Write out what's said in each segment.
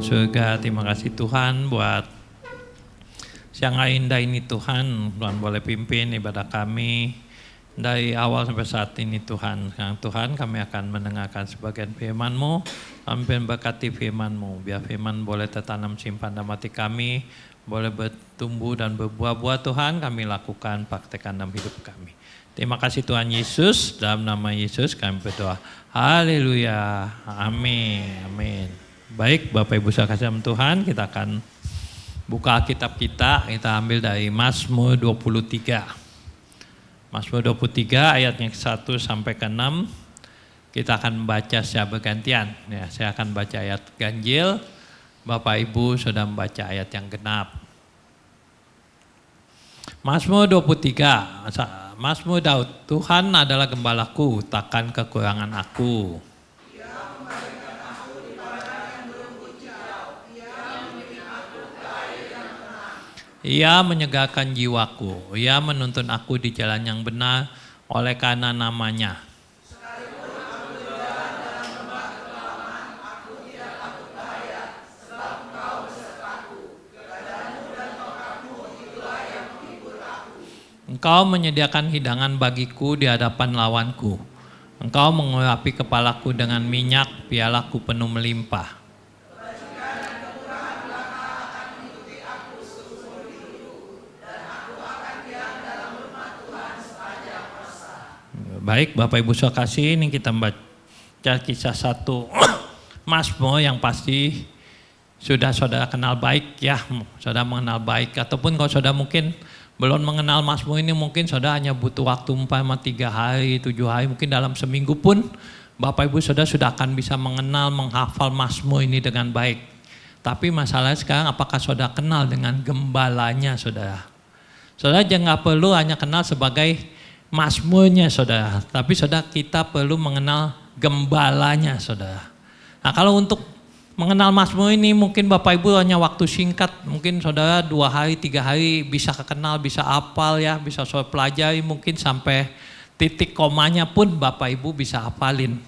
Surga, terima kasih Tuhan buat siang hari indah ini Tuhan. Tuhan boleh pimpin ibadah kami dari awal sampai saat ini Tuhan. Sekarang Tuhan kami akan mendengarkan sebagian firman-Mu. Kami berkati firman-Mu, biar firman boleh tertanam simpan dalam hati kami, boleh bertumbuh dan berbuah-buah Tuhan. Kami lakukan, praktekkan dalam hidup kami. Terima kasih Tuhan Yesus, dalam nama Yesus kami berdoa. Haleluya, amin, amin. Baik Bapak Ibu sekalian Tuhan, kita akan buka Alkitab kita ambil dari Mazmur 23. Mazmur 23 ayatnya 1 sampai ke 6. Kita akan membaca secara bergantian. Ya, saya akan baca ayat ganjil, Bapak Ibu sudah membaca ayat yang genap. Mazmur 23, Mazmur Daud, Tuhan adalah gembalaku, takkan kekurangan aku. Ia menyegarkan jiwaku, ia menuntun aku di jalan yang benar oleh karena namanya. Sekalipun aku berjalan dalam lembah kekelaman, aku tidak takut bahaya, sebab Engkau besertaku. Gadamu dan tongkatmu itulah yang menghibur aku. Engkau menyediakan hidangan bagiku di hadapan lawanku. Engkau mengurapi kepalaku dengan minyak, pialaku penuh melimpah. Baik Bapak Ibu saudara kasih, ini kita membaca kisah satu Mazmur yang pasti sudah saudara kenal baik ya, saudara mengenal baik. Ataupun kalau saudara mungkin belum mengenal Mazmur ini, mungkin saudara hanya butuh waktu 3 hari, 7 hari, mungkin dalam seminggu pun Bapak Ibu saudara sudah akan bisa mengenal, menghafal Mazmur ini dengan baik. Tapi masalahnya sekarang apakah saudara kenal dengan gembalanya saudara? Saudara jangan perlu hanya kenal sebagai Mazmurnya saudara, tapi saudara kita perlu mengenal gembalanya saudara. Nah kalau untuk mengenal Mazmur ini mungkin Bapak Ibu hanya waktu singkat, mungkin saudara 2 hari, 3 hari bisa kenal, bisa hafal ya, bisa saudara pelajari, mungkin sampai titik komanya pun Bapak Ibu bisa hafalin.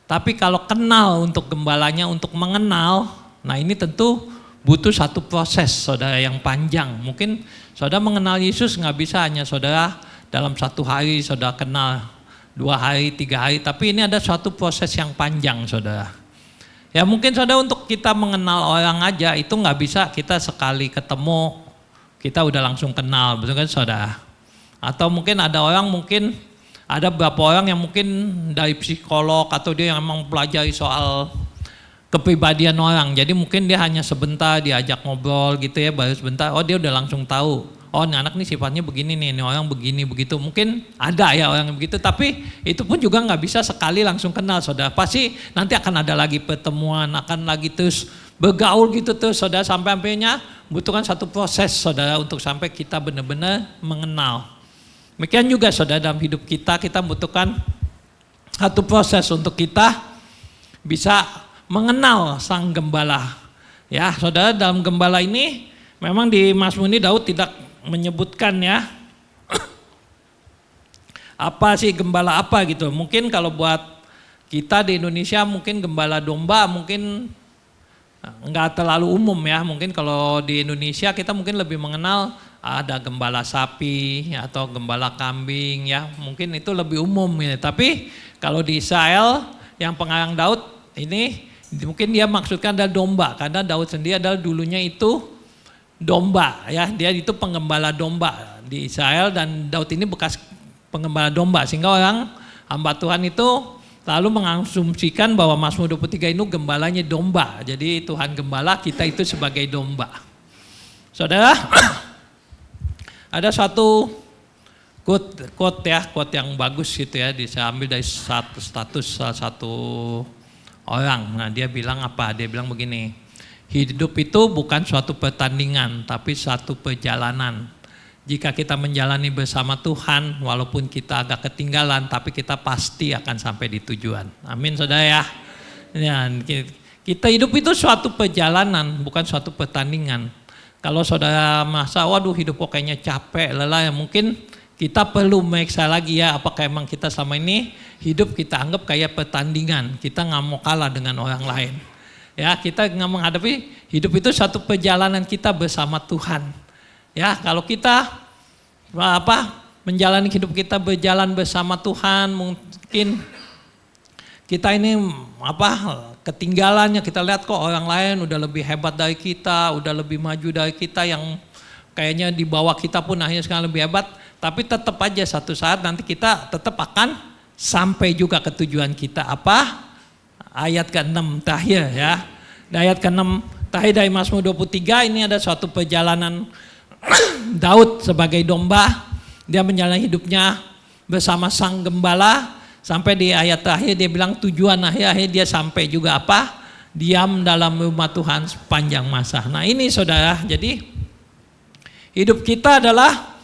Tapi kalau kenal untuk gembalanya, untuk mengenal, nah ini tentu butuh satu proses saudara yang panjang. Mungkin saudara mengenal Yesus nggak bisa hanya saudara dalam 1 hari saudara kenal, 2 hari, 3 hari, tapi ini ada suatu proses yang panjang saudara. Ya mungkin saudara untuk kita mengenal orang aja itu nggak bisa kita sekali ketemu kita udah langsung kenal, betul kan saudara? Atau mungkin ada orang, mungkin ada beberapa orang yang mungkin dari psikolog atau dia yang memang pelajari soal kepribadian orang, jadi mungkin dia hanya sebentar diajak ngobrol gitu ya, baru sebentar, oh dia udah langsung tahu. Oh ini anak nih sifatnya begini nih, ini orang begini begitu. Mungkin ada ya orang yang begitu, tapi itu pun juga nggak bisa sekali langsung kenal saudara. Pasti nanti akan ada lagi pertemuan, akan lagi terus bergaul gitu terus saudara, sampai-sampainya butuhkan satu proses saudara untuk sampai kita benar-benar mengenal. Demikian juga saudara dalam hidup kita membutuhkan satu proses untuk kita bisa mengenal sang gembala. Ya saudara, dalam gembala ini memang di Mazmur ini Daud tidak menyebutkan ya apa sih gembala apa gitu. Mungkin kalau buat kita di Indonesia mungkin gembala domba mungkin enggak terlalu umum ya. Mungkin kalau di Indonesia kita mungkin lebih mengenal ada gembala sapi atau gembala kambing ya. Mungkin itu lebih umum ya. Tapi kalau di Israel yang pengarang Daud ini mungkin dia maksudkan adalah domba, karena Daud sendiri adalah dulunya itu domba ya, dia itu penggembala domba di Israel dan Daud ini bekas penggembala domba, sehingga orang hamba Tuhan itu lalu mengasumsikan bahwa Mazmur 23 itu gembalanya domba, jadi Tuhan gembala, kita itu sebagai domba. Saudara, ada satu quote yang bagus gitu ya, saya ambil dari satu status salah satu orang. Nah dia bilang apa? Dia bilang begini, hidup itu bukan suatu pertandingan, tapi suatu perjalanan. Jika kita menjalani bersama Tuhan, walaupun kita agak ketinggalan, tapi kita pasti akan sampai di tujuan. Amin saudara ya. Kita hidup itu suatu perjalanan, bukan suatu pertandingan. Kalau saudara merasa, waduh hidup kok kayaknya capek, lelah, ya mungkin kita perlu meriksa lagi ya, apakah emang kita selama ini hidup kita anggap kayak pertandingan, kita nggak mau kalah dengan orang lain. Ya, kita nggak menghadapi hidup itu satu perjalanan kita bersama Tuhan. Ya, kalau kita menjalani hidup kita berjalan bersama Tuhan, mungkin kita ini ketinggalannya, kita lihat kok orang lain udah lebih hebat dari kita, udah lebih maju dari kita, yang kayaknya di bawah kita pun akhirnya sekarang lebih hebat. Tapi tetap aja satu saat nanti kita tetap akan sampai juga ke tujuan kita. Ayat ke-6 terakhir ya. Di ayat ke-6 terakhir dari Mazmur 23 ini ada suatu perjalanan Daud sebagai domba. Dia menjalani hidupnya bersama sang gembala. Sampai di ayat terakhir dia bilang tujuan akhir dia sampai juga diam dalam rumah Tuhan sepanjang masa. Nah ini saudara, jadi hidup kita adalah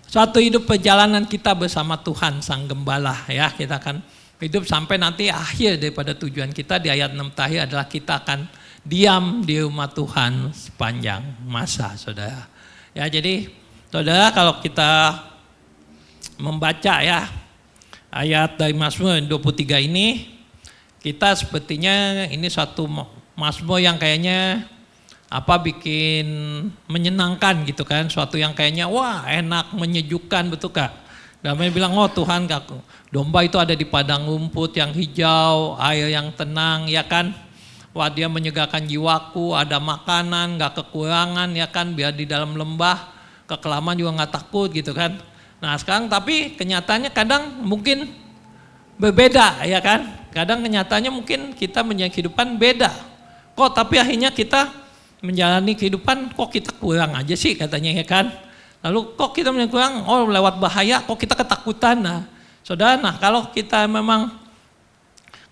suatu hidup perjalanan kita bersama Tuhan sang gembala ya. Kita akan hidup sampai nanti akhir daripada tujuan kita di ayat 6 terakhir adalah kita akan diam di rumah Tuhan sepanjang masa, saudara. Ya, jadi saudara kalau kita membaca ya ayat dari Mazmur 23 ini, kita sepertinya ini suatu Mazmur yang kayaknya bikin menyenangkan gitu kan, suatu yang kayaknya wah enak, menyejukkan, betul Kak? Damai bilang, oh Tuhan, domba itu ada di padang rumput yang hijau, air yang tenang, ya kan? Wah dia menyegarkan jiwaku, ada makanan, gak kekurangan, ya kan? Biar di dalam lembah, kekelaman juga gak takut gitu kan? Nah sekarang tapi kenyataannya kadang mungkin berbeda, ya kan? Kadang kenyataannya mungkin kita menjalani kehidupan beda. Kok tapi akhirnya kita menjalani kehidupan, kok kita kurang aja sih katanya, ya kan? Lalu kok kita kurang, lewat bahaya kok kita ketakutan. Nah saudara, kalau kita memang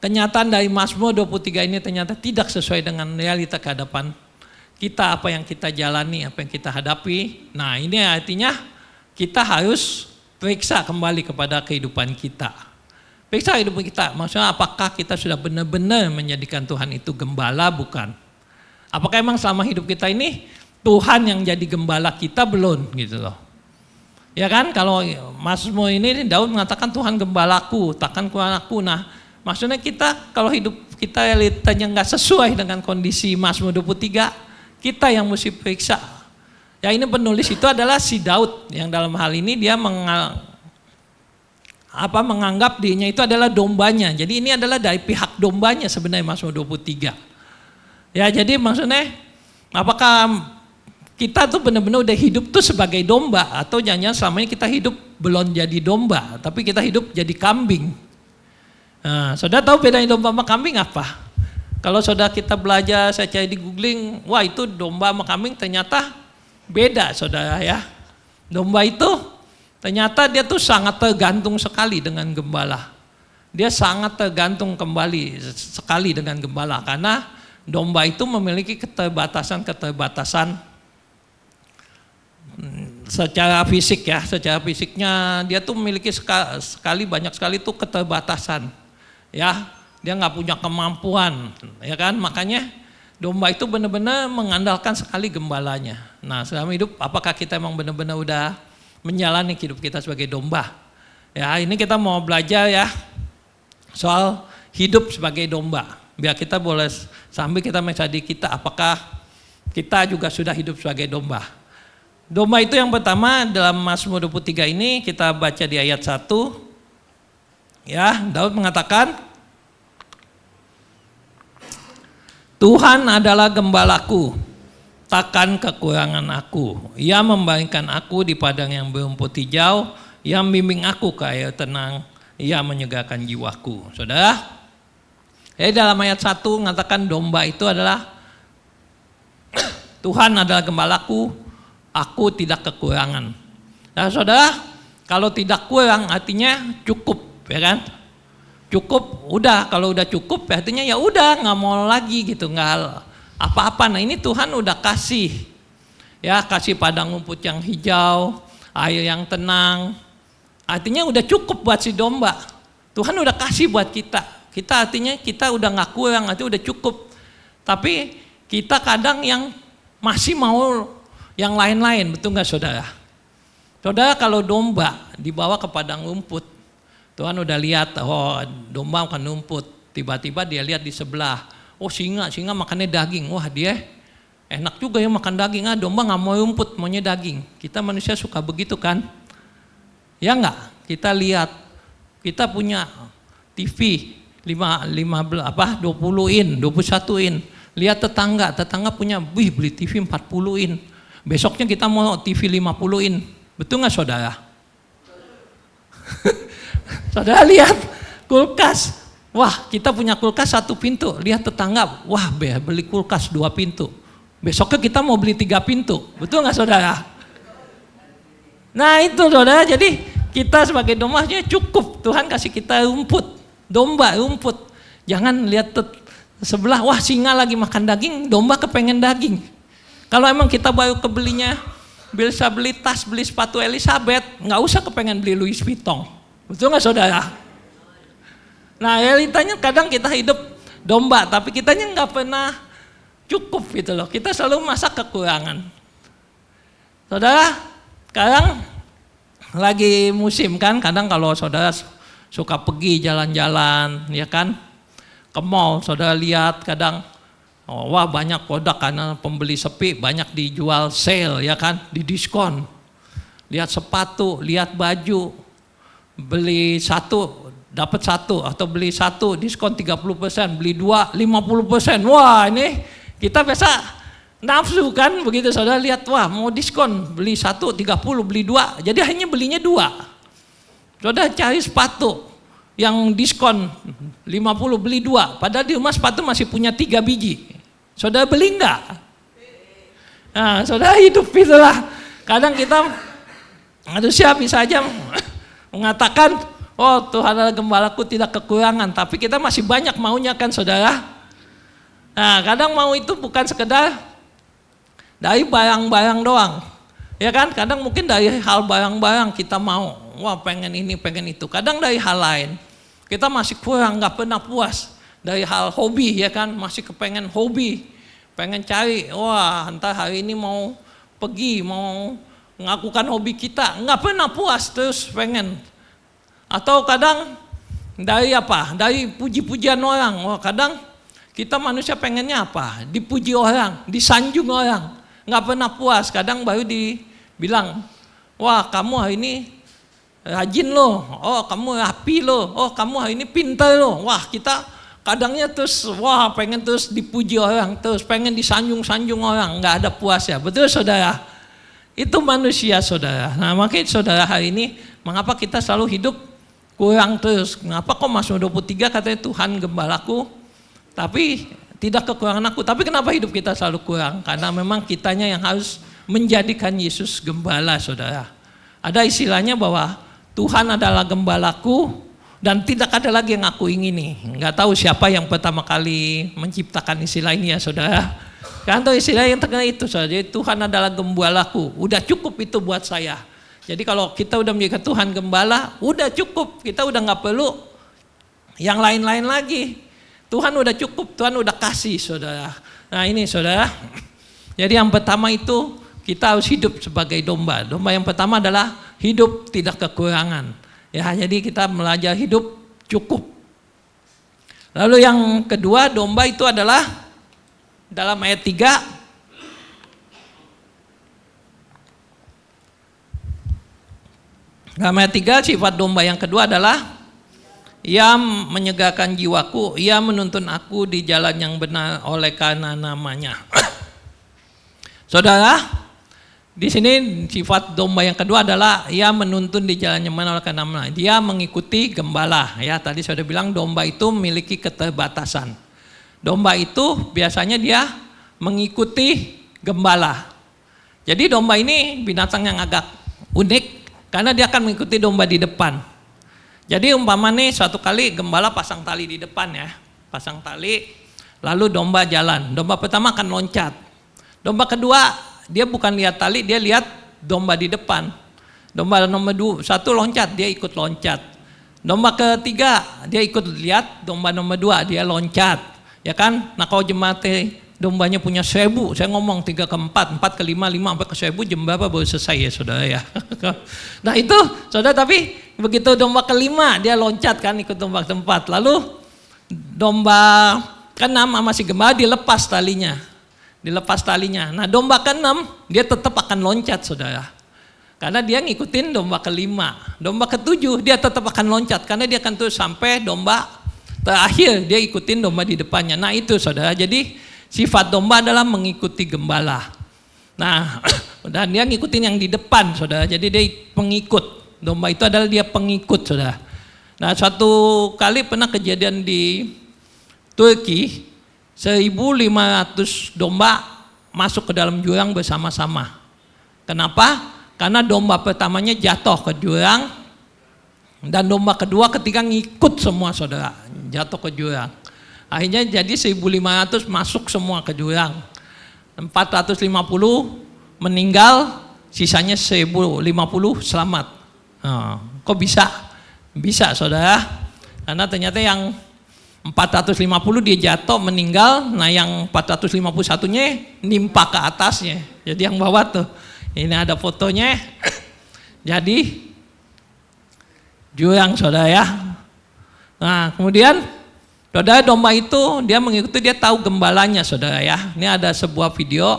kenyataan dari Mazmur 23 ini ternyata tidak sesuai dengan realita kehadapan kita, apa yang kita jalani, apa yang kita hadapi. Nah ini artinya kita harus periksa kembali kepada kehidupan kita. Periksa hidup kita, maksudnya apakah kita sudah benar-benar menjadikan Tuhan itu gembala, bukan? Apakah emang selama hidup kita ini Tuhan yang jadi gembala kita, belum gitu loh. Ya kan, kalau Mazmur ini Daud mengatakan Tuhan gembalaku, takkan kurang aku. Nah maksudnya kita kalau hidup kita realitanya nggak sesuai dengan kondisi Mazmur 23, kita yang mesti periksa. Ya ini penulis itu adalah si Daud, yang dalam hal ini dia menganggap dirinya itu adalah dombanya. Jadi ini adalah dari pihak dombanya sebenarnya Mazmur 23. Ya jadi maksudnya apakah kita tuh benar-benar udah hidup tuh sebagai domba, atau jangan-jangan selama ini kita hidup belum jadi domba, tapi kita hidup jadi kambing. Nah, saudara tahu bedanya domba sama kambing apa? Kalau saudara kita belajar, saya cari di googling, wah itu domba sama kambing ternyata beda saudara ya. Domba itu ternyata dia tuh sangat tergantung sekali dengan gembala. Dia sangat tergantung sekali dengan gembala, karena domba itu memiliki keterbatasan secara fisik ya, secara fisiknya dia tuh memiliki banyak sekali tuh keterbatasan ya, dia nggak punya kemampuan ya kan, makanya domba itu benar-benar mengandalkan sekali gembalanya. Nah selama hidup apakah kita emang benar-benar udah menjalani hidup kita sebagai domba? Ya ini kita mau belajar ya soal hidup sebagai domba, biar kita boleh sambil kita mencari kita apakah kita juga sudah hidup sebagai domba. Domba itu yang pertama dalam Mazmur 23 ini kita baca di ayat 1. Ya, Daud mengatakan, Tuhan adalah gembalaku, takkan kekurangan aku. Ia membaringkan aku di padang yang berumput hijau, ia membimbing aku ke air tenang, ia menyegarkan jiwaku. Saudara, dalam ayat 1 mengatakan domba itu adalah Tuhan adalah gembalaku, aku tidak kekurangan. Nah saudara, kalau tidak kurang artinya cukup, ya kan? Cukup, udah, kalau udah cukup artinya ya udah, nggak mau lagi gitu, nggak apa-apa. Nah ini Tuhan udah kasih, ya kasih padang rumput yang hijau, air yang tenang, artinya udah cukup buat si domba. Tuhan udah kasih buat kita. Kita artinya kita udah nggak kurang, artinya udah cukup. Tapi kita kadang yang masih mau yang lain-lain, betul nggak saudara? Saudara kalau domba dibawa ke padang rumput, Tuhan udah lihat, oh domba makan rumput, Tiba-tiba dia lihat di sebelah, oh singa makannya daging. Wah dia enak juga ya makan daging. Domba nggak mau rumput, maunya daging. Kita manusia suka begitu kan? Ya enggak? Kita lihat, kita punya TV 20 in, 21 in. Lihat tetangga punya, beli TV 40 in. Besoknya kita mau TV 50 in. Betul nggak saudara? Saudara lihat kulkas. Wah, kita punya kulkas 1 pintu. Lihat tetangga, wah beli kulkas 2 pintu. Besoknya kita mau beli 3 pintu. Betul nggak saudara? Nah itu saudara, jadi kita sebagai dombanya cukup. Tuhan kasih kita rumput. Domba rumput. Jangan lihat sebelah, wah singa lagi makan daging, domba kepengen daging. Kalau emang kita baru kebelinya, bisa beli tas, beli sepatu Elizabeth, nggak usah kepengen beli Louis Vuitton. Betul nggak saudara? Nah realitanya kadang kita hidup domba, tapi kitanya nggak pernah cukup gitu loh. Kita selalu masa kekurangan. Saudara, sekarang lagi musim kan, kadang kalau saudara suka pergi jalan-jalan, ya kan, ke mall, saudara lihat kadang, wah banyak produk karena pembeli sepi, banyak dijual sale, ya kan, di diskon. Lihat sepatu, lihat baju, beli 1 dapat 1 atau beli 1 diskon 30%, beli 2 50%. Wah ini kita biasa nafsu kan begitu, saudara lihat, wah mau diskon, beli 1 30, beli 2, jadi hanya belinya 2. Saudara cari sepatu yang diskon 50 beli 2, padahal di rumah sepatu masih punya 3 biji. Saudara beli enggak? Nah saudara hidup itulah. Kadang kita manusia bisa aja mengatakan, oh Tuhan adalah gembalaku tidak kekurangan, tapi kita masih banyak maunya kan saudara. Nah kadang mau itu bukan sekedar dari barang-barang doang, ya kan, kadang mungkin dari hal barang-barang kita mau, wah pengen ini pengen itu. Kadang dari hal lain kita masih kurang, gak pernah puas. Dari hal hobi, ya kan, masih kepengen hobi, pengen cari, wah entar hari ini mau pergi, mau melakukan hobi kita, gak pernah puas, terus pengen. Atau kadang dari apa? Dari puji-pujian orang. Wah, kadang kita manusia pengennya apa? Dipuji orang, disanjung orang. Nggak pernah puas. Kadang baru dibilang, wah kamu hari ini rajin loh. Oh kamu rapi loh. Oh kamu hari ini pintar loh. Wah kita kadangnya terus, wah pengen terus dipuji orang, terus pengen disanjung-sanjung orang. Nggak ada puas ya. Betul saudara? Itu manusia saudara. Nah makanya saudara hari ini, mengapa kita selalu hidup kurang terus? Kenapa kok Mazmur 23 katanya Tuhan gembalaku, tapi tidak kekurangan aku. Tapi kenapa hidup kita selalu kurang? Karena memang kitanya yang harus menjadikan Yesus gembala saudara. Ada istilahnya bahwa Tuhan adalah gembalaku dan tidak ada lagi yang aku ingini. Nggak tahu siapa yang pertama kali menciptakan istilah ini ya saudara. Kan tahu istilah yang terkenal itu saudara. Jadi Tuhan adalah gembalaku. Udah cukup itu buat saya. Jadi kalau kita udah menjadi Tuhan gembala, udah cukup. Kita udah gak perlu yang lain-lain lagi. Tuhan udah cukup, Tuhan udah kasih saudara. Nah ini saudara, jadi yang pertama itu kita harus hidup sebagai domba. Domba yang pertama adalah hidup tidak kekurangan. Ya, jadi kita belajar hidup cukup. Lalu yang kedua, domba itu adalah dalam ayat 3, dalam ayat 3, sifat domba yang kedua adalah ia menyegarkan jiwaku, ia menuntun aku di jalan yang benar oleh karena namanya. Saudara, di sini sifat domba yang kedua adalah ia menuntun di jalan yang benar oleh karena namanya. Dia mengikuti gembala. Ya, tadi saya sudah bilang domba itu memiliki keterbatasan. Domba itu biasanya dia mengikuti gembala. Jadi domba ini binatang yang agak unik, karena dia akan mengikuti domba di depan. Jadi umpamanya suatu kali gembala pasang tali di depan ya. Pasang tali, lalu domba jalan. Domba pertama akan loncat. Domba kedua dia bukan lihat tali, dia lihat domba di depan. Domba nomor 1 loncat, dia ikut loncat. Domba ketiga dia ikut lihat domba nomor 2, dia loncat. Ya kan? Nah kalau jemaatnya dombanya punya 1000, saya ngomong 3 ke 4, 4 ke 5, 5 sampai ke 1000, jam berapa baru selesai ya saudara ya. Nah itu saudara, tapi begitu domba ke-5 dia loncat kan ikut domba ke-4, lalu domba ke-6 sama si gembala dilepas talinya. Nah domba ke-6 dia tetap akan loncat saudara. Karena dia ngikutin domba ke-5. Domba ke-7 dia tetap akan loncat karena dia akan terus sampai domba terakhir dia ikutin domba di depannya. Nah itu saudara, jadi sifat domba adalah mengikuti gembala. Nah dan dia ngikutin yang di depan saudara, jadi dia pengikut. Domba itu adalah dia pengikut saudara. Nah suatu kali pernah kejadian di Turki, 1.500 domba masuk ke dalam jurang bersama-sama. Kenapa? Karena domba pertamanya jatuh ke jurang dan domba kedua ketika ngikut semua saudara, jatuh ke jurang. Akhirnya jadi 1.500 masuk semua ke jurang. 450 meninggal, sisanya 1.050 selamat. Kok bisa? Bisa saudara, karena ternyata yang 450 dia jatuh meninggal, nah yang 451-nya nimpa ke atasnya. Jadi yang bawah tuh, ini ada fotonya. Jadi jurang saudara ya. Nah kemudian saudara domba itu dia mengikuti, dia tahu gembalanya saudara ya. Ini ada sebuah video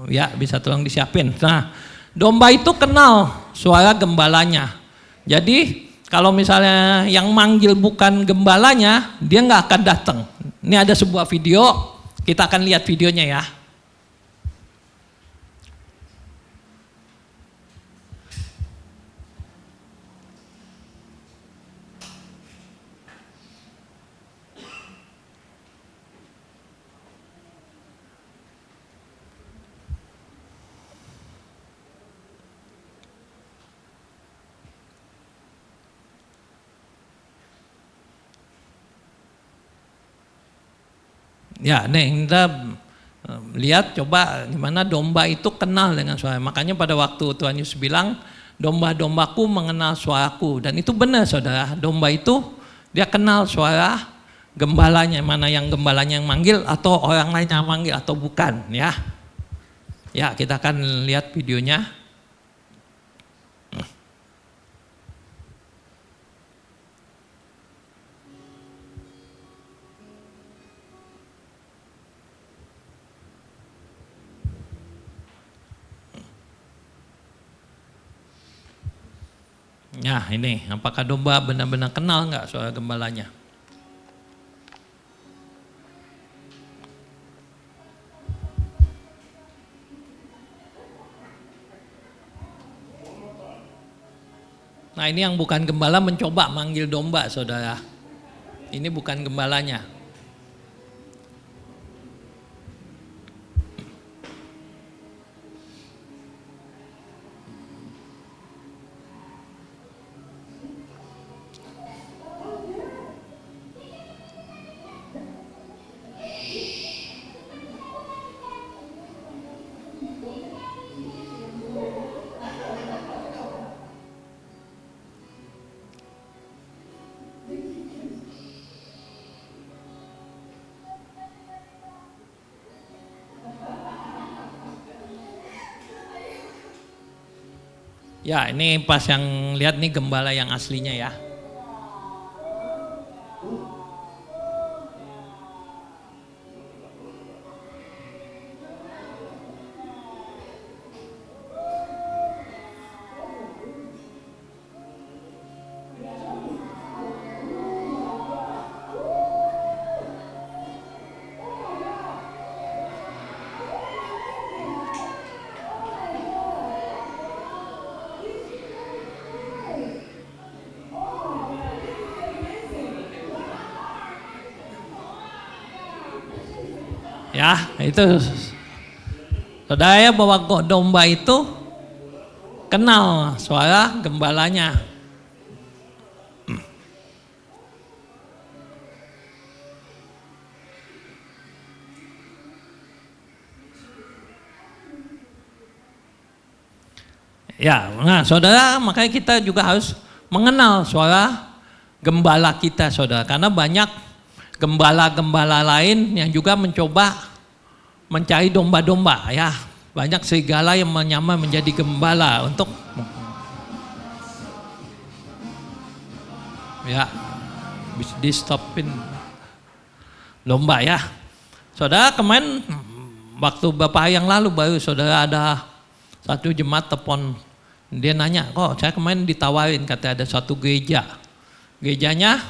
ya, bisa tolong disiapin. Nah domba itu kenal suara gembalanya. Jadi kalau misalnya yang manggil bukan gembalanya, dia nggak akan datang. Ini ada sebuah video, kita akan lihat videonya ya. Ya, nih kita lihat coba gimana domba itu kenal dengan suara. Makanya pada waktu Tuhan Yesus bilang, domba-dombaku mengenal suaraku. Dan itu benar saudara, domba itu dia kenal suara gembalanya, mana yang gembalanya yang manggil atau orang lain yang manggil atau bukan ya. Ya, kita akan lihat videonya. Nah ini, apakah domba benar-benar kenal nggak suara gembalanya? Nah ini yang bukan gembala mencoba manggil domba saudara. Ini bukan gembalanya. Ya ini pas yang lihat nih gembala yang aslinya ya. Ya itu saudara ya, bahwa domba itu kenal suara gembalanya. Ya, nah saudara, makanya kita juga harus mengenal suara gembala kita saudara, karena banyak gembala-gembala lain yang juga mencoba mencari domba-domba ya. Banyak serigala yang menyamar menjadi gembala untuk ya di stopin. domba ya. Saudara kemarin waktu beberapa yang lalu baru saudara ada satu jemaat telepon, dia nanya, kok saya kemarin ditawarin katanya ada satu gereja. Gerejanya,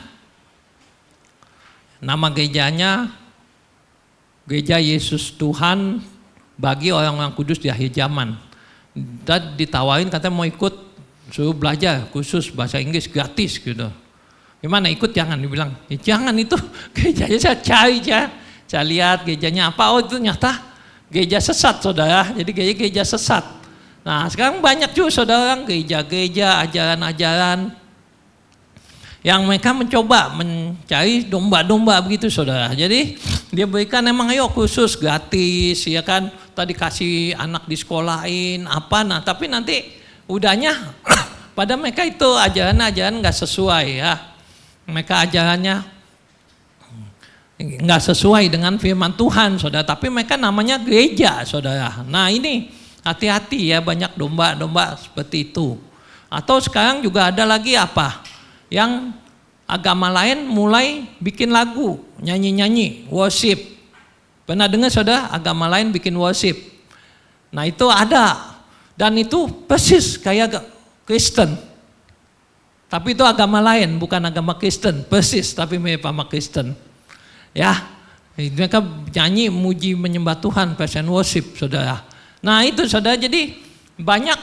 nama gerejanya Gereja Yesus Tuhan bagi orang-orang kudus di akhir zaman. Dan ditawarin katanya mau ikut, suruh belajar khusus bahasa Inggris gratis gitu. Gimana ikut? Jangan, dibilang. Ya, jangan, itu gerejanya saya cari ya. Saya lihat gerejanya apa, oh itu ternyata gereja sesat saudara, jadi gereja sesat. Nah sekarang banyak juga saudara gereja-gereja, ajaran-ajaran yang mereka mencoba mencari domba-domba begitu saudara. Jadi dia berikan emang ayo khusus gratis ya kan, tadi kasih anak di sekolahin apa, nah tapi nanti udahnya pada mereka itu ajaran-ajaran nggak sesuai ya. Mereka ajarannya nggak sesuai dengan firman Tuhan saudara, tapi mereka namanya gereja saudara. Nah ini hati-hati ya, banyak domba-domba seperti itu. Atau sekarang juga ada lagi apa, yang agama lain mulai bikin lagu, nyanyi-nyanyi, worship. Pernah dengar saudara agama lain bikin worship? Nah itu ada, dan itu persis kayak Kristen. Tapi itu agama lain, bukan agama Kristen, persis tapi mirip sama Kristen. Ya, mereka nyanyi, muji, menyembah Tuhan, praise and worship, saudara. Nah itu saudara, jadi banyak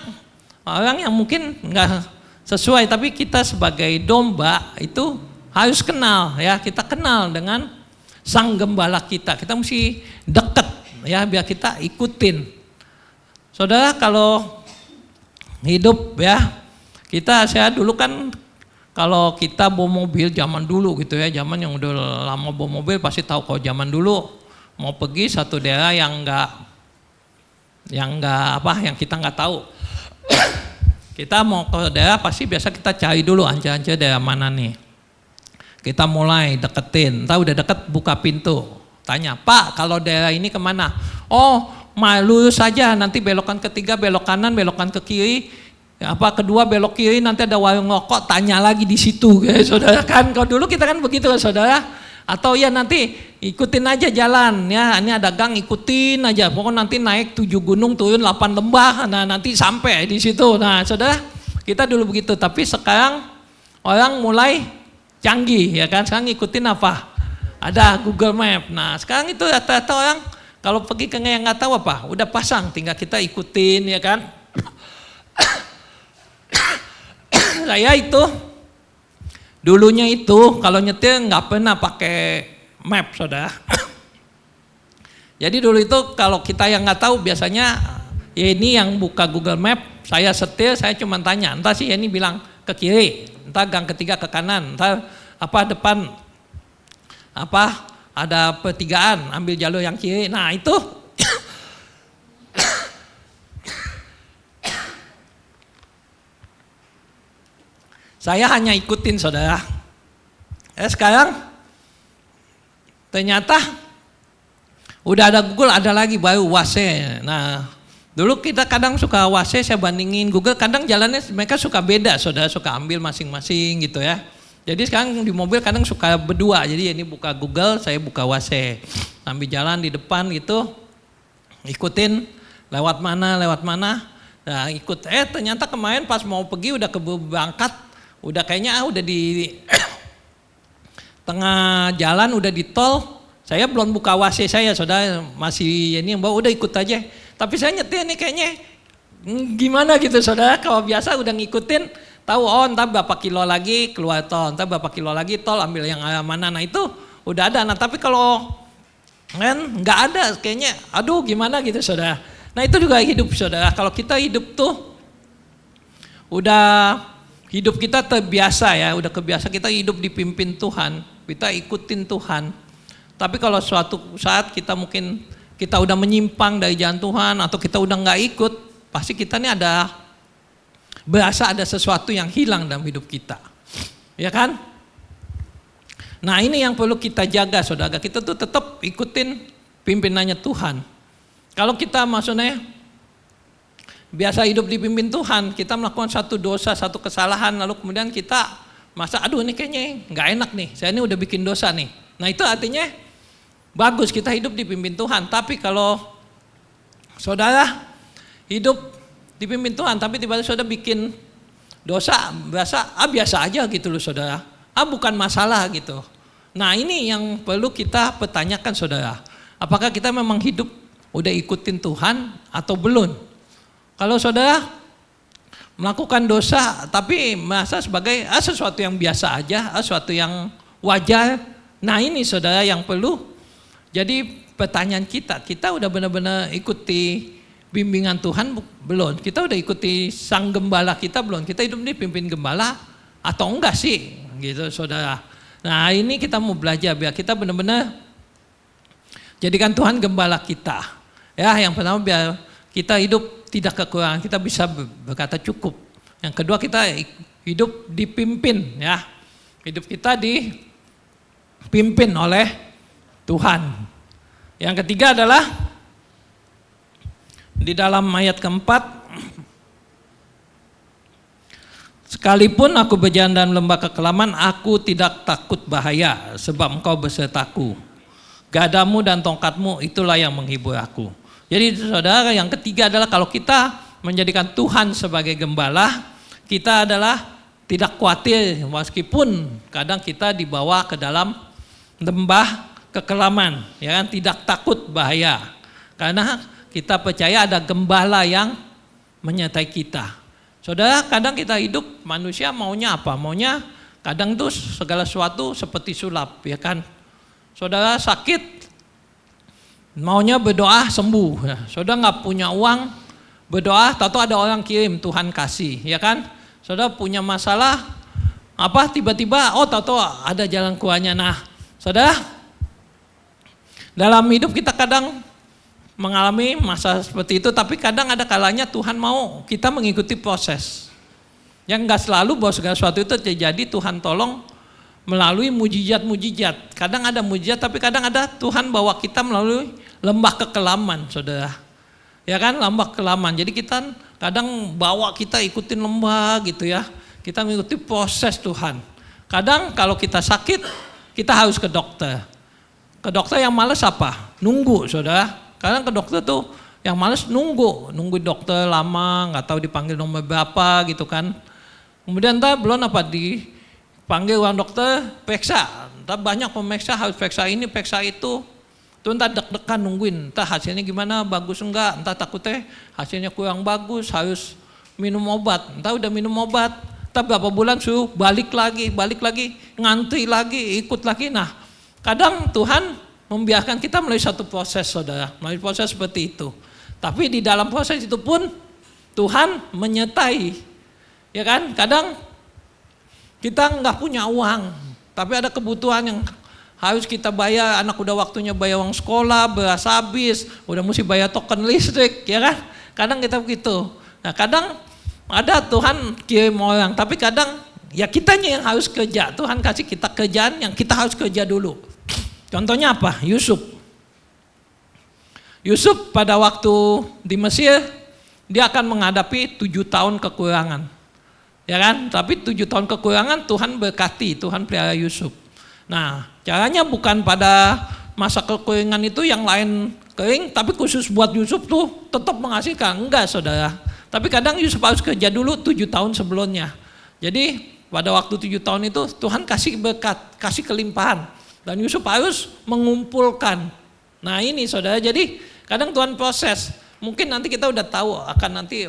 orang yang mungkin nggak sesuai, tapi kita sebagai domba itu harus kenal ya, kita kenal dengan sang gembala kita mesti deket ya, biar kita ikutin. Saudara kalau hidup ya, saya dulu kan kalau kita bawa mobil zaman dulu gitu ya, zaman yang udah lama bawa mobil pasti tahu kalau zaman dulu mau pergi satu daerah yang kita nggak tahu. Kita mau ke daerah pasti biasa kita cari dulu anca-anca daerah mana nih. Kita mulai deketin, tahu udah deket buka pintu, tanya, Pak kalau daerah ini kemana? Oh lurus saja, nanti belokan ketiga belok kanan, belokan ke kiri. Kedua belok kiri, nanti ada warung rokok, tanya lagi di situ, saudara kan. Kalau dulu kita kan begitu saudara. Atau ya nanti ikutin aja jalan ya, ini ada gang ikutin aja. Pokoknya nanti naik 7 gunung turun 8 lembah, nah nanti sampai di situ. Nah saudara, kita dulu begitu. Tapi sekarang orang mulai canggih ya kan. Sekarang ikutin apa? Ada Google Map. Nah sekarang itu rata-rata orang kalau pergi ke yang nggak tahu apa, udah pasang, tinggal kita ikutin ya kan. Saya itu dulunya itu kalau nyetir nggak pernah pakai map saudara. Jadi dulu itu kalau kita yang nggak tahu biasanya ya ini yang buka Google Map, saya setir, saya cuma tanya, entah sih ini bilang ke kiri, entah gang ketiga ke kanan, entah depan ada pertigaan, ambil jalur yang kiri. Nah itu saya hanya ikutin saudara. Sekarang ternyata udah ada Google, ada lagi baru Waze. Nah dulu kita kadang suka Waze, saya bandingin Google, kadang jalannya mereka suka beda saudara, suka ambil masing-masing gitu ya. Jadi sekarang di mobil kadang suka berdua, jadi ini buka Google, saya buka Waze. Sambil jalan di depan gitu, ikutin lewat mana. Nah ikut, ternyata kemarin pas mau pergi udah keburu berangkat, udah kayaknya udah di tengah jalan, udah di tol. Saya belum buka Waze saya saudara, masih ini yang bawa, udah ikut aja. Tapi saya nyetir nih kayaknya gimana gitu saudara, kalau biasa udah ngikutin, tahu entar berapa kilo lagi keluar tol, entar berapa kilo lagi tol, ambil yang arah mana. Nah itu udah ada. Nah tapi kalau kan nggak ada kayaknya, aduh gimana gitu saudara. Nah itu juga hidup saudara, kalau kita hidup tuh udah hidup kita terbiasa ya, udah kebiasa kita hidup dipimpin Tuhan, kita ikutin Tuhan. Tapi kalau suatu saat kita mungkin kita udah menyimpang dari jalan Tuhan atau kita udah nggak ikut, pasti kita nih berasa ada sesuatu yang hilang dalam hidup kita, ya kan? Nah ini yang perlu kita jaga saudara, kita tuh tetap ikutin pimpinannya Tuhan. Kalau kita maksudnya biasa hidup dipimpin Tuhan, kita melakukan satu dosa, satu kesalahan, lalu kemudian kita masa aduh ini kayaknya nggak enak nih, saya ini udah bikin dosa nih. Nah itu artinya bagus kita hidup dipimpin Tuhan. Tapi kalau saudara hidup dipimpin Tuhan, tapi tiba-tiba saudara bikin dosa, biasa aja gitu loh saudara. Bukan masalah gitu. Nah ini yang perlu kita pertanyakan saudara. Apakah kita memang hidup udah ikutin Tuhan atau belum? Kalau saudara melakukan dosa tapi merasa sebagai sesuatu yang biasa aja, sesuatu yang wajar. Nah ini saudara yang perlu jadi pertanyaan kita udah benar-benar ikuti bimbingan Tuhan belum? Kita udah ikuti sang gembala kita belum? Kita hidup ini pimpin gembala atau enggak sih? Gitu saudara. Nah ini kita mau belajar biar kita benar-benar jadikan Tuhan gembala kita. Ya yang pertama biar kita hidup tidak kekurangan, kita bisa berkata cukup. Yang kedua kita hidup dipimpin ya. Hidup kita dipimpin oleh Tuhan. Yang ketiga adalah di dalam ayat keempat, sekalipun aku berjalan dalam lembah kekelaman, aku tidak takut bahaya, sebab engkau besertaku. Gadamu dan tongkatmu itulah yang menghibur aku. Jadi saudara yang ketiga adalah kalau kita menjadikan Tuhan sebagai gembala, kita adalah tidak khawatir meskipun kadang kita dibawa ke dalam lembah kekelaman, ya kan, tidak takut bahaya. Karena kita percaya ada gembala yang menyertai kita. Saudara, kadang kita hidup manusia maunya apa? Maunya kadang tuh segala sesuatu seperti sulap, ya kan. Saudara sakit, maunya berdoa sembuh. Ya. Saudara nggak punya uang, berdoa, tahu ada orang kirim Tuhan kasih, ya kan. Saudara punya masalah, tiba-tiba, tahu ada jalan keluarnya. Nah, saudara, dalam hidup kita kadang mengalami masa seperti itu, tapi kadang ada kalanya Tuhan mau kita mengikuti proses. Yang nggak selalu bahwa segala sesuatu itu terjadi Tuhan tolong melalui mujizat-mujizat. Kadang ada mujizat, tapi kadang ada Tuhan bawa kita melalui lembah kekelaman, saudara. Ya kan, lembah kekelaman. Jadi kita kadang bawa kita ikutin lembah gitu ya. Kita mengikuti proses Tuhan. Kadang kalau kita sakit, kita harus ke dokter. Ke dokter yang males apa? Nunggu, saudara. Kadang ke dokter tuh yang males nunggu dokter lama, nggak tahu dipanggil nomor berapa gitu kan. Kemudian belum dipanggil orang dokter, periksa. Entah banyak pemeriksa, harus periksa ini, periksa itu. Tuh entah deg-degan nungguin, entah hasilnya gimana, bagus enggak, entah takutnya hasilnya kurang bagus, harus minum obat. Entah udah minum obat, entah berapa bulan suruh balik lagi, ngantri lagi, ikut lagi. Nah, kadang Tuhan membiarkan kita melalui satu proses, saudara, melalui proses seperti itu. Tapi di dalam proses itu pun Tuhan menyertai, ya kan? Kadang kita nggak punya uang, tapi ada kebutuhan yang harus kita bayar. Anak udah waktunya bayar uang sekolah, beras habis, udah mesti bayar token listrik, ya kan? Kadang kita begitu. Nah, kadang ada Tuhan kirim orang, tapi kadang ya kitanya yang harus kerja. Tuhan kasih kita kerjaan yang kita harus kerja dulu. Contohnya apa? Yusuf pada waktu di Mesir, dia akan menghadapi 7 tahun kekurangan. Ya kan? Tapi 7 tahun kekurangan Tuhan berkati, Tuhan pelihara Yusuf. Nah, caranya bukan pada masa kekurangan itu yang lain kering, tapi khusus buat Yusuf tuh tetap menghasilkan. Enggak, saudara. Tapi kadang Yusuf harus kerja dulu 7 tahun sebelumnya. Jadi pada waktu 7 tahun itu Tuhan kasih berkat, kasih kelimpahan. Dan Yusuf harus mengumpulkan. Nah ini saudara, jadi kadang Tuhan proses. Mungkin nanti kita udah tahu akan nanti,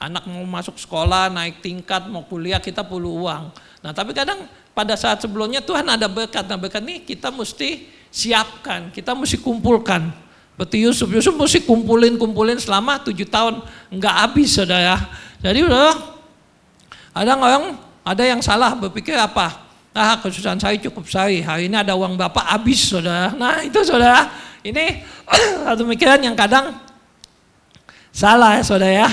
anak mau masuk sekolah, naik tingkat, mau kuliah, kita perlu uang. Nah tapi kadang pada saat sebelumnya Tuhan ada berkat. Nah berkat ini kita mesti siapkan, kita mesti kumpulkan. Seperti Yusuf mesti kumpulin selama 7 tahun. Enggak habis, saudara. Jadi ada yang salah berpikir apa? Kesusahan saya cukup sehari, hari ini ada uang Bapak habis, saudara. Nah itu saudara, ini satu pikiran yang kadang salah ya saudara ya.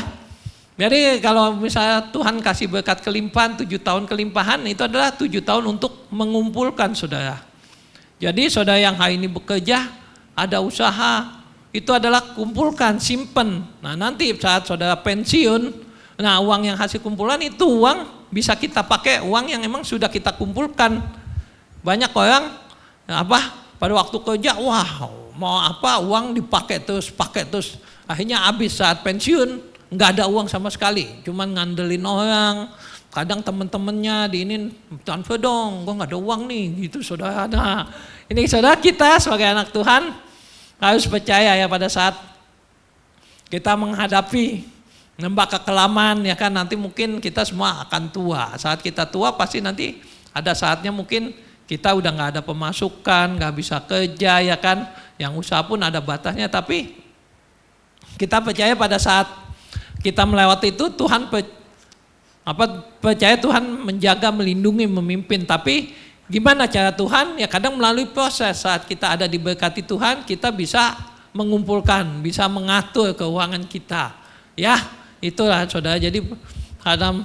Jadi kalau misalnya Tuhan kasih berkat kelimpahan, 7 tahun kelimpahan, itu adalah 7 tahun untuk mengumpulkan, saudara. Jadi saudara yang hari ini bekerja, ada usaha, itu adalah kumpulkan, simpen. Nah nanti saat saudara pensiun, nah uang yang hasil kumpulan itu uang bisa kita pakai, uang yang emang sudah kita kumpulkan. Banyak orang pada waktu kerja, wah mau apa uang dipakai terus, akhirnya habis saat pensiun nggak ada uang sama sekali, cuman ngandelin orang, kadang temen-temennya diinin transfer dong, gue nggak ada uang nih gitu saudara. Nah ini saudara, kita sebagai anak Tuhan harus percaya ya, pada saat kita menghadapi nembak kekelaman ya kan, nanti mungkin kita semua akan tua. Saat kita tua pasti nanti ada saatnya mungkin kita udah nggak ada pemasukan, nggak bisa kerja ya kan, yang usaha pun ada batasnya. Tapi kita percaya pada saat kita melewati itu, Tuhan percaya Tuhan menjaga, melindungi, memimpin. Tapi gimana cara Tuhan? Ya kadang melalui proses. Saat kita ada diberkati Tuhan, kita bisa mengumpulkan, bisa mengatur keuangan kita. Ya, itulah saudara. Jadi kadang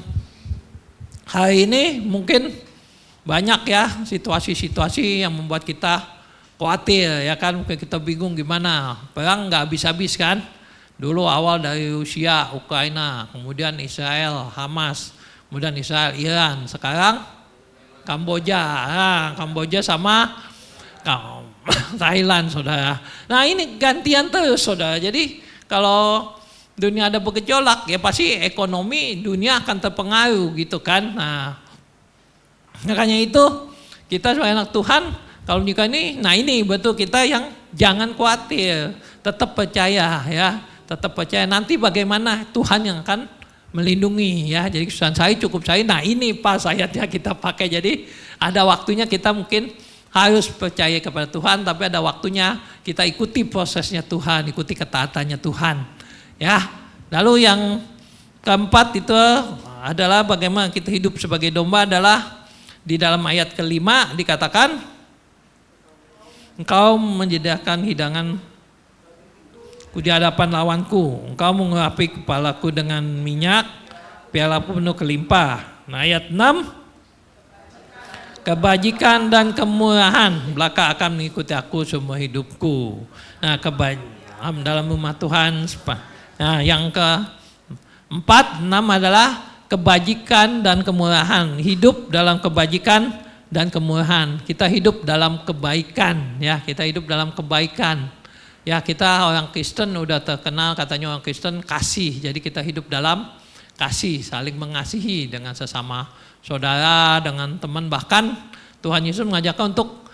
hari ini mungkin banyak ya situasi-situasi yang membuat kita khawatir ya kan, mungkin kita bingung gimana. Perang nggak habis-habis kan. Dulu awal dari Rusia, Ukraina, kemudian Israel, Hamas, kemudian Israel, Iran, sekarang Kamboja. Nah, Kamboja sama Thailand saudara. Nah ini gantian terus saudara. Jadi kalau dunia ada bergejolak ya pasti ekonomi dunia akan terpengaruh gitu kan. Nah makanya itu kita sebagai anak Tuhan kalau jika ini, nah ini betul kita yang jangan khawatir, tetap percaya ya, tetap percaya nanti bagaimana Tuhan yang akan melindungi ya. Jadi kesusahan saya cukup saya, nah ini pas ayatnya kita pakai. Jadi ada waktunya kita mungkin harus percaya kepada Tuhan, tapi ada waktunya kita ikuti prosesnya Tuhan, ikuti ketaatannya Tuhan ya. Lalu yang keempat itu adalah bagaimana kita hidup sebagai domba, adalah di dalam ayat kelima dikatakan, engkau menyediakan hidangan di hadapan lawanku, engkau mengurapi kepalaku dengan minyak, pialaku penuh kelimpah. Nah ayat 6, kebajikan dan kemurahan belaka akan mengikuti aku semua hidupku. Nah kebajikan dalam rumah Tuhan. Nah yang keempat, 6 adalah kebajikan dan kemurahan. Hidup dalam kebajikan dan kemurahan. Kita hidup dalam kebaikan ya, kita hidup dalam kebaikan. Ya kita orang Kristen udah terkenal katanya orang Kristen kasih. Jadi kita hidup dalam kasih, saling mengasihi dengan sesama saudara, dengan teman. Bahkan Tuhan Yesus mengajarkan untuk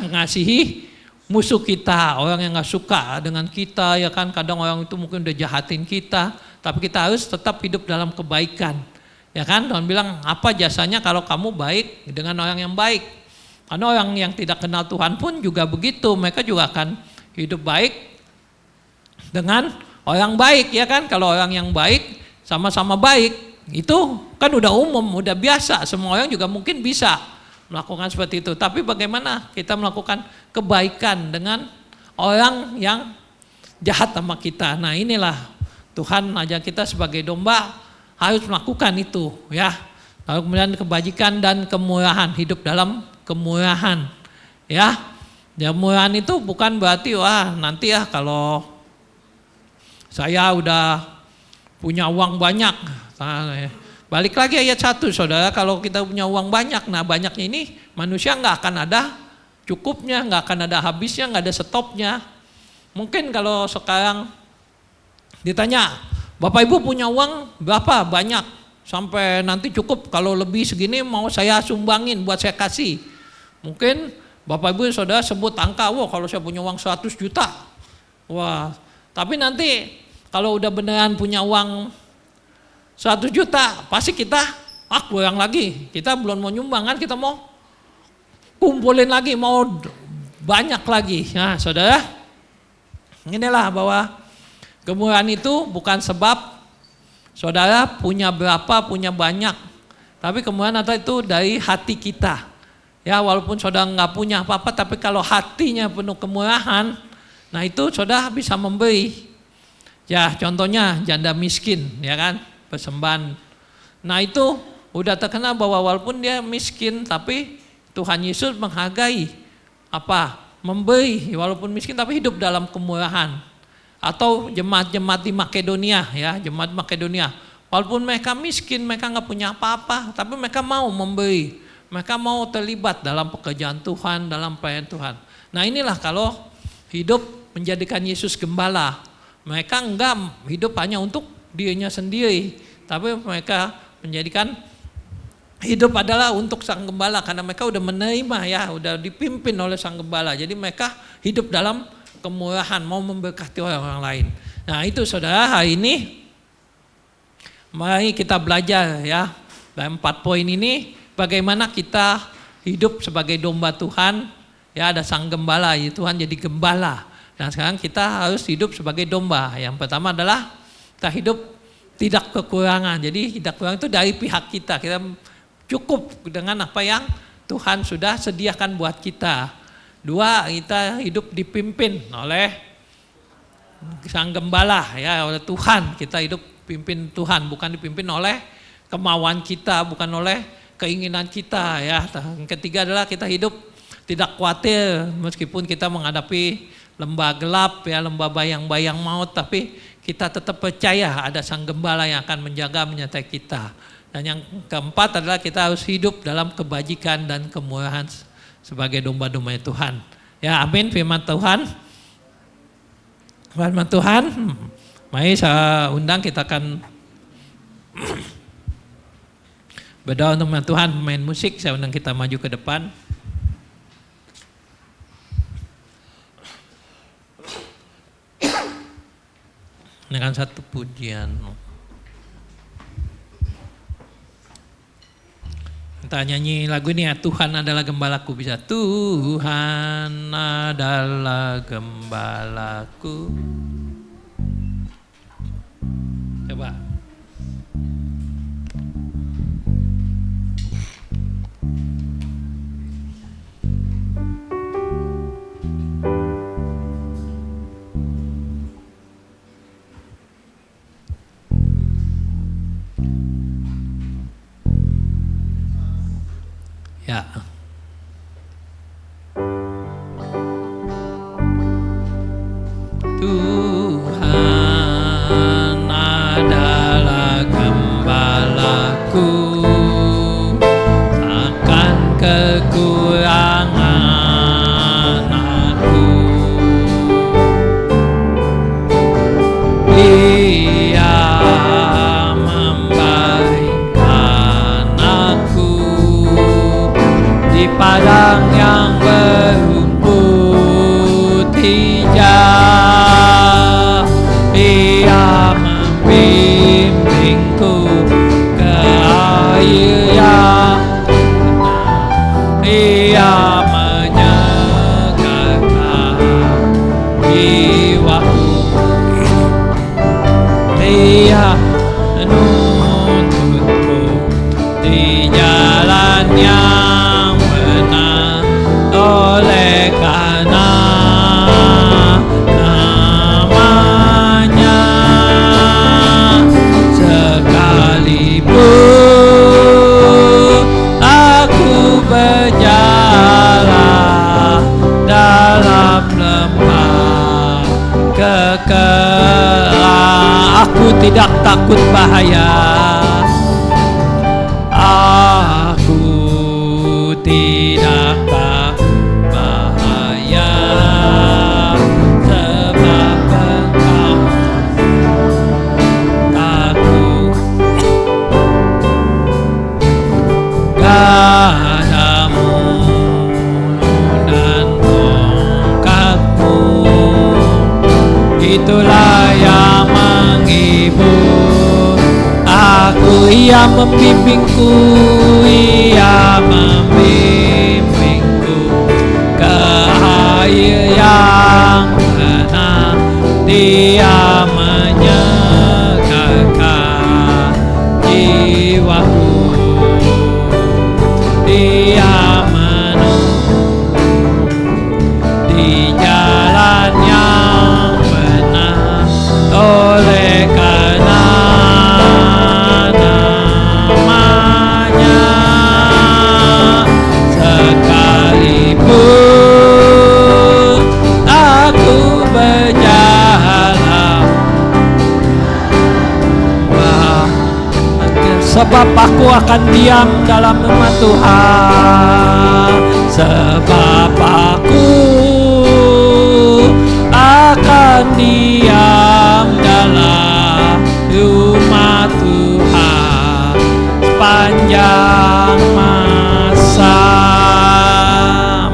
mengasihi musuh kita, orang yang gak suka dengan kita ya kan. Kadang orang itu mungkin udah jahatin kita, tapi kita harus tetap hidup dalam kebaikan. Ya kan, Tuhan bilang apa jasanya kalau kamu baik dengan orang yang baik. Karena orang yang tidak kenal Tuhan pun juga begitu, mereka juga akan hidup baik dengan orang baik ya kan. Kalau orang yang baik sama-sama baik, itu kan udah umum, udah biasa, semua orang juga mungkin bisa melakukan seperti itu. Tapi bagaimana kita melakukan kebaikan dengan orang yang jahat sama kita. Nah inilah Tuhan ajak kita sebagai domba harus melakukan itu ya. Lalu kemudian kebajikan dan kemurahan, hidup dalam kemurahan ya. Kemurahan itu bukan berarti wah nanti ya kalau saya udah punya uang banyak. Balik lagi ayat 1 saudara, kalau kita punya uang banyak, nah banyaknya ini manusia gak akan ada cukupnya, gak akan ada habisnya, gak ada stopnya. Mungkin kalau sekarang ditanya, Bapak Ibu punya uang berapa? Banyak, sampai nanti cukup, kalau lebih segini mau saya sumbangin buat saya kasih. Mungkin Bapak Ibu saudara sebut angka, wah kalau saya punya uang 100 juta. Wah, tapi nanti kalau udah beneran punya uang 100 juta, pasti kita kurang lagi. Kita belum mau nyumbang kan, kita mau kumpulin lagi, mau banyak lagi. Nah saudara, inilah bahwa kemurahan itu bukan sebab saudara punya berapa, punya banyak. Tapi kemurahan itu dari hati kita. Ya walaupun saudara nggak punya apa-apa, tapi kalau hatinya penuh kemurahan, nah itu saudara bisa memberi. Ya contohnya janda miskin ya kan, persembahan. Nah itu udah terkenal bahwa walaupun dia miskin tapi Tuhan Yesus menghargai apa? Memberi walaupun miskin tapi hidup dalam kemurahan. Atau jemaat-jemaat di Makedonia ya, jemaat Makedonia. Walaupun mereka miskin, mereka nggak punya apa-apa, tapi mereka mau memberi. Mereka mau terlibat dalam pekerjaan Tuhan, dalam pelayanan Tuhan. Nah inilah kalau hidup menjadikan Yesus gembala. Mereka enggak hidup hanya untuk dirinya sendiri, tapi mereka menjadikan hidup adalah untuk sang gembala karena mereka udah menerima ya, udah dipimpin oleh sang gembala. Jadi mereka hidup dalam kemurahan, mau memberkati orang lain. Nah itu saudara, hari ini mari kita belajar ya dalam 4 poin ini bagaimana kita hidup sebagai domba Tuhan. Ya ada sang gembala, ya Tuhan jadi gembala. Dan sekarang kita harus hidup sebagai domba. Yang pertama adalah kita hidup tidak kekurangan. Jadi tidak kurang itu dari pihak kita. Kita cukup dengan apa yang Tuhan sudah sediakan buat kita. 2, kita hidup dipimpin oleh sang gembala ya, oleh Tuhan. Kita hidup pimpin Tuhan, bukan dipimpin oleh kemauan kita, bukan oleh keinginan kita ya. Yang ketiga adalah kita hidup tidak khawatir meskipun kita menghadapi lembah gelap ya, lembah bayang-bayang maut, tapi kita tetap percaya ada sang gembala yang akan menjaga menyertai kita. Dan yang keempat adalah kita harus hidup dalam kebajikan dan kemurahan sebagai domba-domba Tuhan. Ya, amin. Firman Tuhan. Firman Tuhan. Mari saya undang, kita akan berdoa untuk Tuhan, main musik. Saya undang kita maju ke depan. Dengan satu pujian. Kita nyanyi lagu ini ya, Tuhan adalah gembalaku. Bisa, Tuhan adalah gembalaku. Coba. Ya. Tuhan adalah gembalaku, takkan kekurangan aku. Dia memberikan aku di padang yang berumput hijau. Dia membimbingku ke air yang tenang. Dia menyegarkan jiwaku. Dia menuntunku di jalan yang benar, oleh karena namanya. Sekalipun aku berjalan dalam lembah kekelaman, aku tidak takut bahaya. Aku tidak takut bahaya, sebab Engkau aku gadamu dan tongkatmu, itulah yang menghibur aku. Ia membimbingku, ia membimbingku ke air yang tenang. Dia menyegarkan jiwaku. Dia menuntun di jalan yang benar, oleh karena namanya. Sekalipun aku berjalan, sebab aku akan diam dalam rumah Tuhan. Sebab aku diam dalam rumah Tuhan sepanjang masa.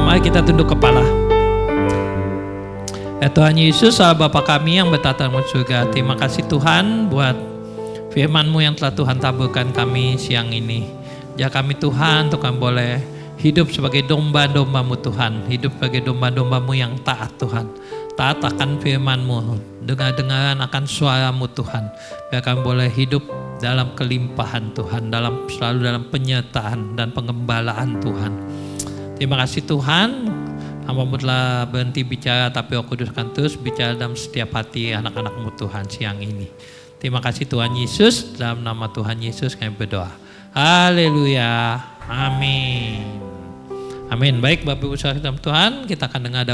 Mari kita tunduk kepala. Ya Tuhan Yesus, Allah Bapa kami yang bertata di surga, terima kasih Tuhan buat firman-Mu yang telah Tuhan taburkan kami siang ini. Ya kami Tuhan, Tuhan boleh hidup sebagai domba-domba-Mu Tuhan, hidup sebagai domba-domba-Mu yang taat Tuhan, taat akan firman-Mu, dengar-dengaran akan suara-Mu Tuhan, biar kami boleh hidup dalam kelimpahan Tuhan, selalu dalam penyertaan dan pengembalaan Tuhan. Terima kasih Tuhan, hamba-Mu telah berhenti bicara, tapi Roh Kudus akan terus bicara dalam setiap hati anak-anak-Mu Tuhan siang ini. Terima kasih Tuhan Yesus, dalam nama Tuhan Yesus kami berdoa. Haleluya, amin. Amin. Baik Bapak Ibu saudara dalam Tuhan, kita akan dengar